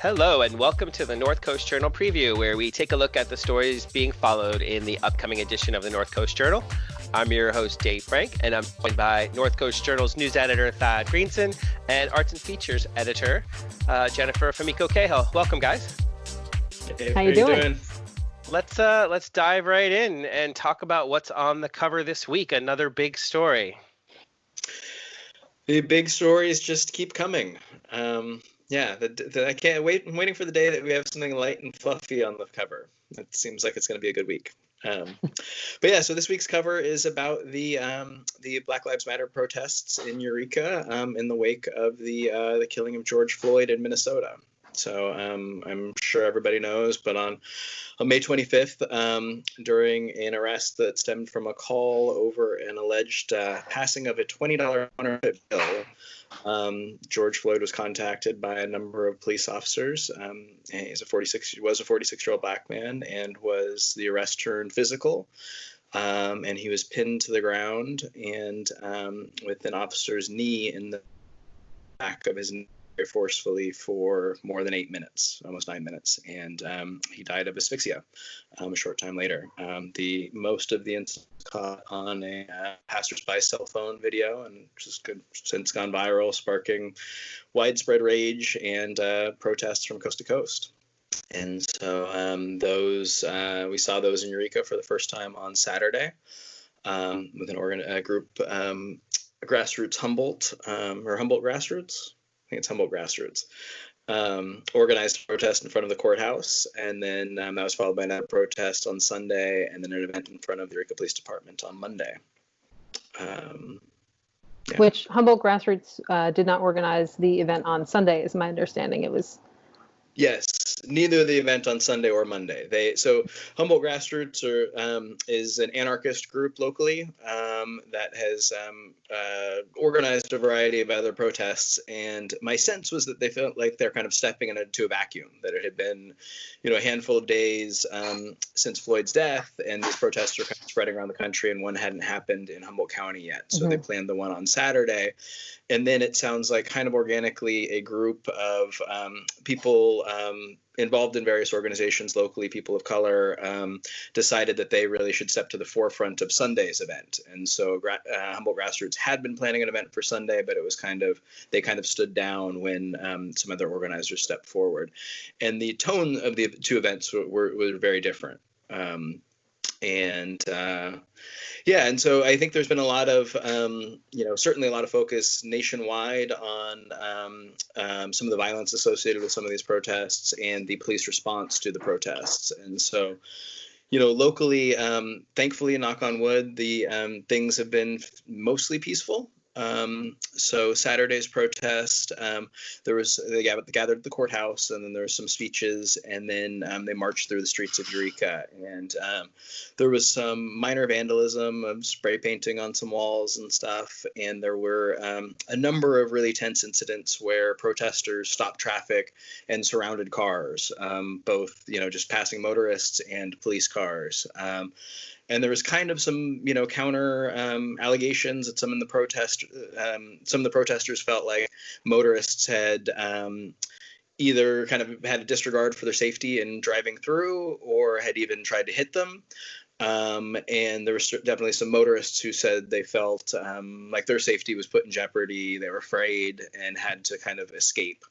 Hello, and welcome to the North Coast Journal Preview, where we take a look at the stories being followed in the upcoming edition of the North Coast Journal. I'm your host, Dave Frank, and I'm joined by North Coast Journal's news editor, Thad Greenson, and arts and features editor, Jennifer Famiko Cahill. Welcome, guys. Hey Dave, how you doing? Let's dive right in and talk about what's on the cover this week. Another big story. The big stories just keep coming. I can't wait. I'm waiting for the day that we have something light and fluffy on the cover. It seems like it's going to be a good week. So this week's cover is about the Black Lives Matter protests in Eureka in the wake of the killing of George Floyd in Minnesota. So I'm sure everybody knows, but on May 25th, during an arrest that stemmed from a call over an alleged passing of a $20 counterfeit bill, George Floyd was contacted by a number of police officers. He was a 46-year-old black man, and was the arrest turned physical. And he was pinned to the ground and with an officer's knee in the back of his neck very forcefully for more than 8 minutes, almost 9 minutes, and he died of asphyxia a short time later. Most of the incidents caught on a passersby cell phone video, and which has since gone viral, sparking widespread rage and protests from coast to coast. And so we saw those in Eureka for the first time on Saturday with a group, Grassroots Humboldt, or Humboldt Grassroots. I think it's Humboldt Grassroots, organized a protest in front of the courthouse, and then that was followed by another protest on Sunday, and then an event in front of the Eureka Police Department on Monday. Which Humboldt Grassroots did not organize the event on Sunday, is my understanding. It was. Yes, neither the event on Sunday or Monday. So Humboldt Grassroots is an anarchist group locally that has organized a variety of other protests. And my sense was that they felt like they're kind of stepping into a vacuum, that it had been, a handful of days since Floyd's death, and these protests are kind of spreading around the country, and one hadn't happened in Humboldt County yet. So they planned the one on Saturday. And then it sounds like kind of organically a group of people involved in various organizations locally, people of color, decided that they really should step to the forefront of Sunday's event. And so Humboldt Grassroots had been planning an event for Sunday, but it was they kind of stood down when some other organizers stepped forward. And the tone of the two events were very different. And so I think there's been a lot of, certainly a lot of focus nationwide on some of the violence associated with some of these protests and the police response to the protests. And so, locally, thankfully, knock on wood, the things have been mostly peaceful. So Saturday's protest, they gathered at the courthouse, and then there were some speeches, and then they marched through the streets of Eureka, and there was some minor vandalism of spray painting on some walls and stuff, and there were a number of really tense incidents where protesters stopped traffic and surrounded cars, both just passing motorists and police cars. And there was kind of some, counter allegations that some of the protesters felt like motorists had either kind of had a disregard for their safety in driving through, or had even tried to hit them. And there was definitely some motorists who said they felt like their safety was put in jeopardy. They were afraid and had to kind of escape.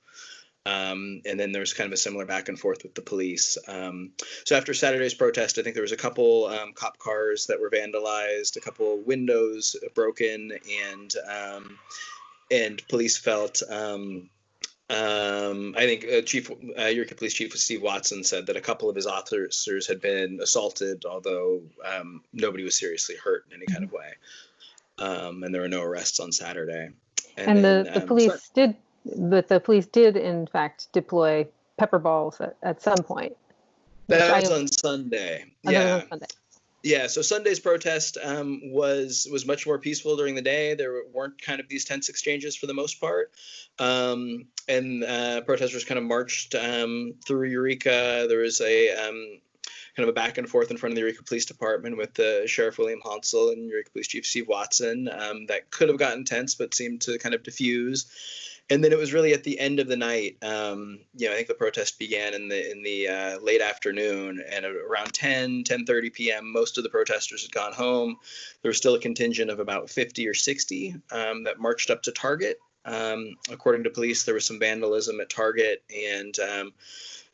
And then there was kind of a similar back and forth with the police. So after Saturday's protest, I think there was a couple cop cars that were vandalized, a couple windows broken, and police felt. I think Eureka Police Chief Steve Watson said that a couple of his officers had been assaulted, although nobody was seriously hurt in any kind of way. And there were no arrests on Saturday. And then, the police did. But the police did, in fact, deploy pepper balls at some point. That was on Sunday. Yeah. On Sunday. Yeah, so Sunday's protest was much more peaceful during the day. There weren't kind of these tense exchanges for the most part, and protesters kind of marched through Eureka. There was a kind of a back and forth in front of the Eureka Police Department with the Sheriff William Hansel and Eureka Police Chief Steve Watson. That could have gotten tense, but seemed to kind of diffuse. And then it was really at the end of the night. I think the protest began in the late afternoon, and around 10:30 p.m., most of the protesters had gone home. There was still a contingent of about 50 or 60 that marched up to Target. According to police, there was some vandalism at Target, and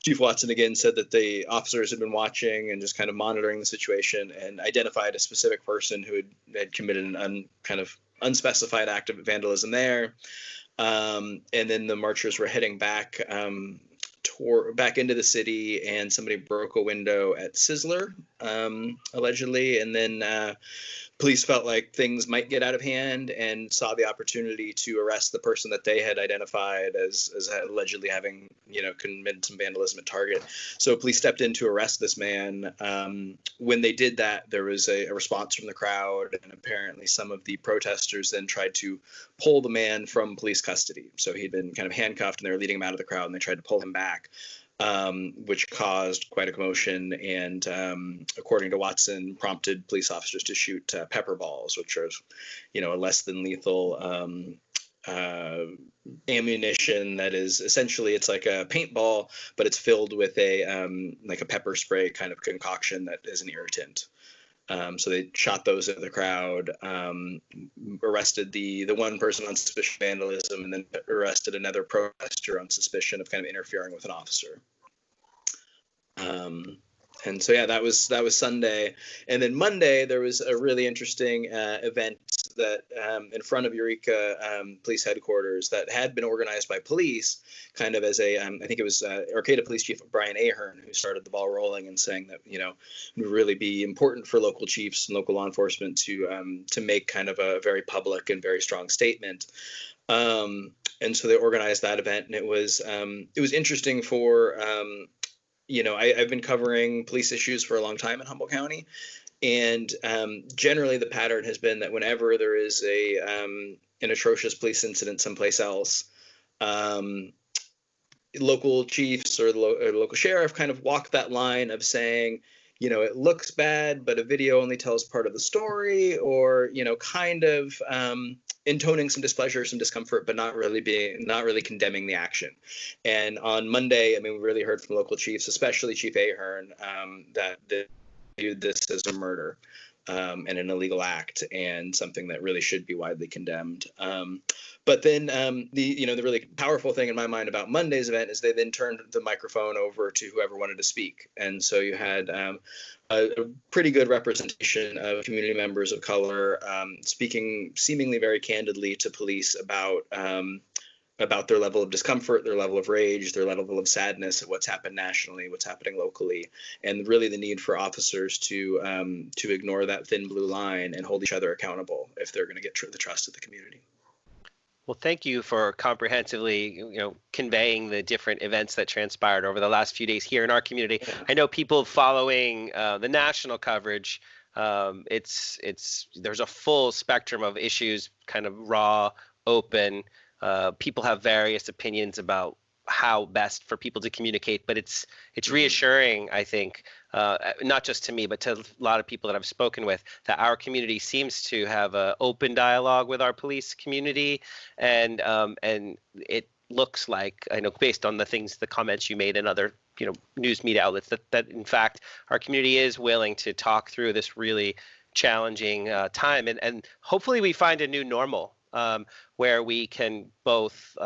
Chief Watson again said that the officers had been watching and just kind of monitoring the situation and identified a specific person who had committed an kind of unspecified act of vandalism there. And then the marchers were heading back back into the city, and somebody broke a window at Sizzler, allegedly. And then police felt like things might get out of hand and saw the opportunity to arrest the person that they had identified as allegedly having, committed some vandalism at Target. So police stepped in to arrest this man. When they did that, there was a response from the crowd, and apparently some of the protesters then tried to pull the man from police custody. So he'd been kind of handcuffed, and they were leading him out of the crowd, and they tried to pull him back. Which caused quite a commotion, and according to Watson, prompted police officers to shoot pepper balls, which are, a less than lethal ammunition that is essentially, it's like a paintball, but it's filled with like a pepper spray kind of concoction that is an irritant. So they shot those at the crowd, arrested the one person on suspicion of vandalism, and then arrested another protester on suspicion of kind of interfering with an officer. And so, yeah, that was Sunday. And then Monday, there was a really interesting event that in front of Eureka Police Headquarters that had been organized by police, kind of as a, I think it was Arcata Police Chief Brian Ahern who started the ball rolling and saying that, it would really be important for local chiefs and local law enforcement to make kind of a very public and very strong statement. And so they organized that event, and it was interesting for, I've been covering police issues for a long time in Humboldt County, and generally the pattern has been that whenever there is an atrocious police incident someplace else, local chiefs or the local sheriff kind of walk that line of saying, it looks bad, but a video only tells part of the story, or, kind of intoning some displeasure, some discomfort, but not really condemning the action. And on Monday, we really heard from local chiefs, especially Chief Ahern, that they viewed this as a murder and an illegal act, and something that really should be widely condemned. But then the really powerful thing in my mind about Monday's event is they then turned the microphone over to whoever wanted to speak. And so you had a pretty good representation of community members of color speaking seemingly very candidly to police about their level of discomfort, their level of rage, their level of sadness at what's happened nationally, what's happening locally, and really the need for officers to ignore that thin blue line and hold each other accountable if they're going to get the trust of the community. Well, thank you for comprehensively, conveying the different events that transpired over the last few days here in our community. Yeah. I know people following the national coverage. There's a full spectrum of issues, kind of raw, open. People have various opinions about how best for people to communicate, but it's reassuring, I think, not just to me, but to a lot of people that I've spoken with, that our community seems to have an open dialogue with our police community, and it looks like, I know based on the comments you made in other news media outlets, that in fact our community is willing to talk through this really challenging time, and hopefully we find a new normal. Where we can both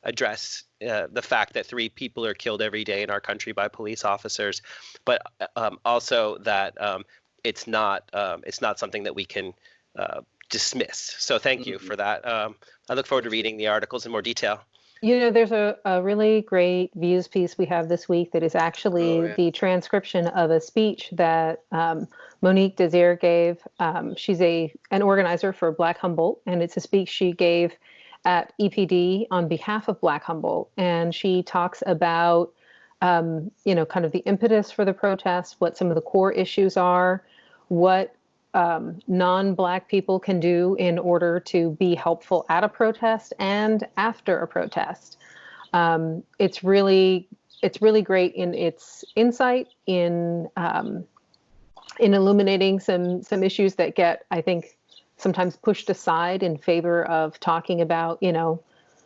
address the fact that 3 people are killed every day in our country by police officers, but also that it's not something that we can dismiss. So thank you for that. I look forward to reading the articles in more detail. There's a really great Views piece we have this week that is actually the transcription of a speech that Monique Desir gave. She's an organizer for Black Humboldt, and it's a speech she gave at EPD on behalf of Black Humboldt. And she talks about, kind of the impetus for the protest, what some of the core issues are, what non-Black people can do in order to be helpful at a protest and after a protest. It's really great in its insight, in illuminating some issues that get, I think, sometimes pushed aside in favor of talking about,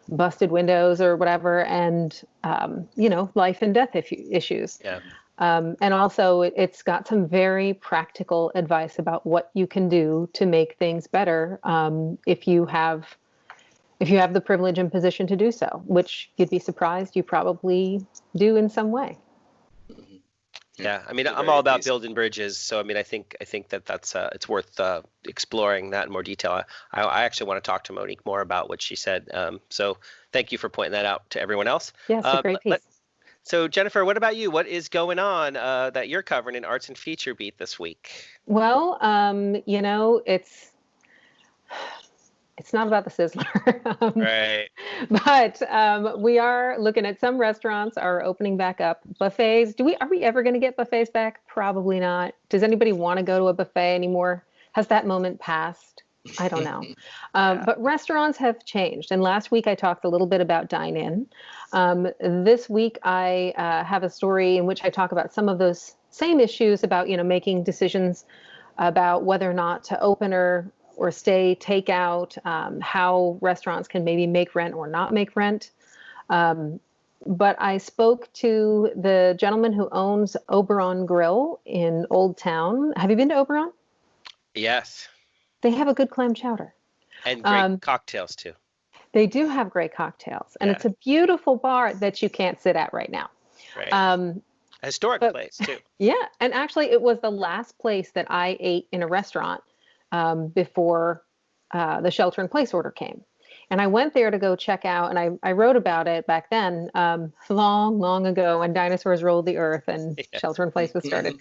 busted windows or whatever, and life and death issues. Yeah. And also, it's got some very practical advice about what you can do to make things better if you have the privilege and position to do so, which you'd be surprised you probably do in some way. Yeah, I mean, I'm all about building bridges, so I mean, I think that's it's worth exploring that in more detail. I actually want to talk to Monique more about what she said. So thank you for pointing that out to everyone else. Yes, a great piece. So Jennifer, what about you? What is going on that you're covering in Arts and Feature Beat this week? Well, it's not about the Sizzler. Right. But we are looking at some restaurants are opening back up. Buffets. Are we ever going to get buffets back? Probably not. Does anybody want to go to a buffet anymore? Has that moment passed? I don't know. But restaurants have changed. And last week I talked a little bit about dine-in. This week I have a story in which I talk about some of those same issues about, making decisions about whether or not to open or stay takeout, how restaurants can maybe make rent or not make rent. But I spoke to the gentleman who owns Oberon Grill in Old Town. Have you been to Oberon? Yes. They have a good clam chowder. And great cocktails too. They do have great cocktails. And it's a beautiful bar that you can't sit at right now. Right. A historic place too. Yeah. And actually, it was the last place that I ate in a restaurant before the shelter in place order came. And I went there to go check out, and I wrote about it back then, long, long ago when dinosaurs rolled the earth and shelter in place was started.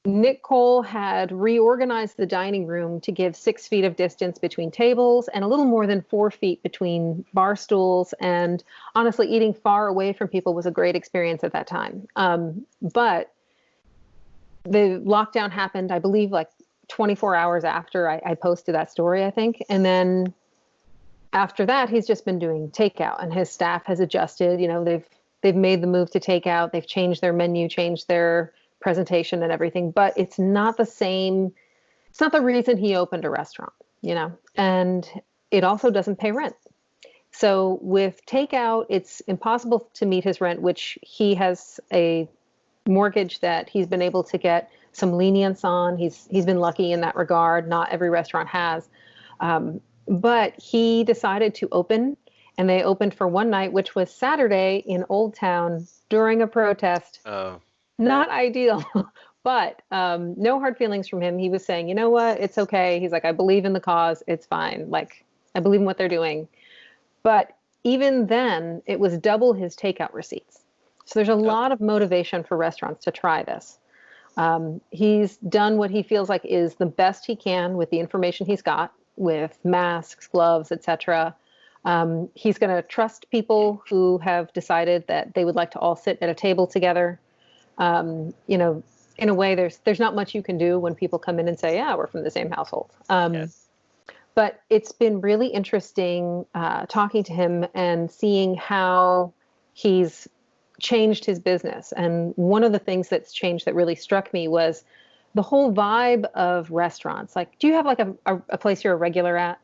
Nick Cole had reorganized the dining room to give 6 feet of distance between tables and a little more than 4 feet between bar stools. And honestly, eating far away from people was a great experience at that time. But the lockdown happened, I believe, like 24 hours after I posted that story, I think. And then after that, he's just been doing takeout, and his staff has adjusted. They've made the move to takeout. They've changed their menu, changed their presentation and everything, but it's not the same. It's not the reason he opened a restaurant, and it also doesn't pay rent. So with takeout, it's impossible to meet his rent, which he has a mortgage that he's been able to get some lenience on. He's been lucky in that regard. Not every restaurant has. But he decided to open, and they opened for one night, which was Saturday in Old Town during a protest. Oh. Not ideal, but no hard feelings from him. He was saying, you know what, it's okay. He's like, I believe in the cause. It's fine. Like, I believe in what they're doing. But even then, it was double his takeout receipts. So there's a lot of motivation for restaurants to try this. He's done what he feels like is the best he can with the information he's got, with masks, gloves, etc. He's going to trust people who have decided that they would like to all sit at a table together. In a way, there's not much you can do when people come in and say, yeah, we're from the same household. But it's been really interesting talking to him and seeing how he's changed his business. And one of the things that's changed that really struck me was the whole vibe of restaurants. Like, do you have like a place you're a regular at?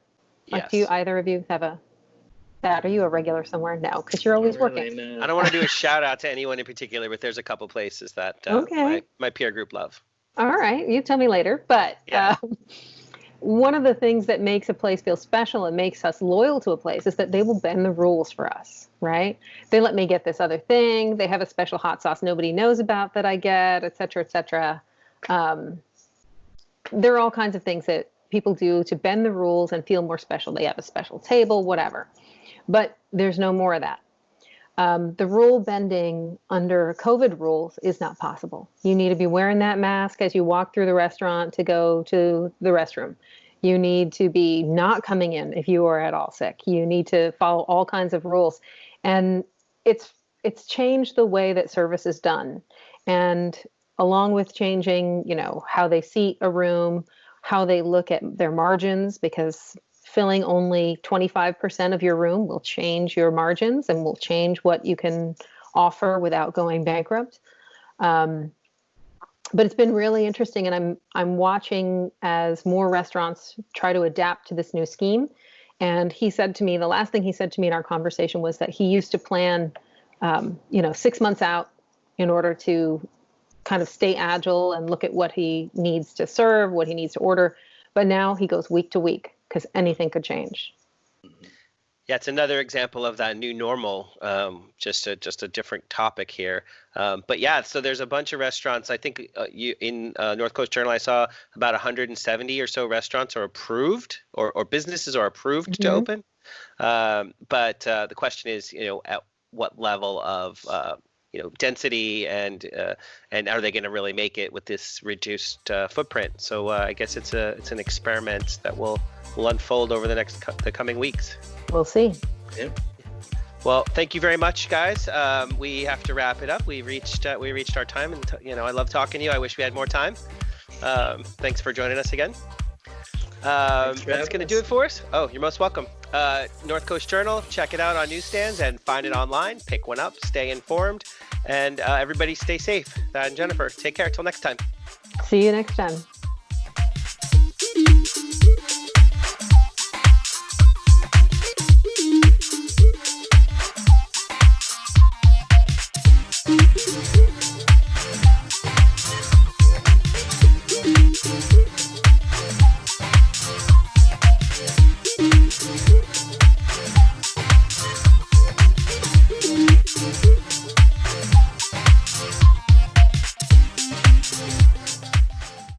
Like, Yes. do either of you have that? Are you a regular somewhere? No, because you're always working. No. I don't want to do a shout out to anyone in particular, but there's a couple places that my peer group love. All right, you tell me later. But one of the things that makes a place feel special and makes us loyal to a place is that they will bend the rules for us, right? They let me get this other thing. They have a special hot sauce nobody knows about that I get, et cetera, et cetera. There are all kinds of things that people do to bend the rules and feel more special. They have a special table, whatever. But there's no more of that. The rule bending under COVID rules is not possible. You need to be wearing that mask as you walk through the restaurant to go to the restroom. You need to be not coming in if you are at all sick. You need to follow all kinds of rules. And it's changed the way that service is done. And along with changing, how they seat a room, how they look at their margins, because filling only 25% of your room will change your margins and will change what you can offer without going bankrupt. But it's been really interesting, and I'm watching as more restaurants try to adapt to this new scheme. And he said to me, the last thing he said to me in our conversation was that he used to plan, 6 months out in order to kind of stay agile and look at what he needs to serve, what he needs to order. But now he goes week to week because anything could change. Yeah, it's another example of that new normal. Just a different topic here. But yeah, so there's a bunch of restaurants. I think in North Coast Journal, I saw about 170 or so restaurants are approved, or businesses are approved to open. But the question is, at what level of density and are they going to really make it with this reduced footprint? So I guess it's an experiment that will unfold over the coming weeks. We'll see. Yeah. Well, thank you very much, guys. We have to wrap it up. We reached our time, and I love talking to you. I wish we had more time. Thanks for joining us again. That's going to do it for us. Oh, you're most welcome. North Coast Journal, check it out on newsstands and find it online. Pick one up, stay informed, and everybody stay safe. And Jennifer, take care. Till next time. See you next time.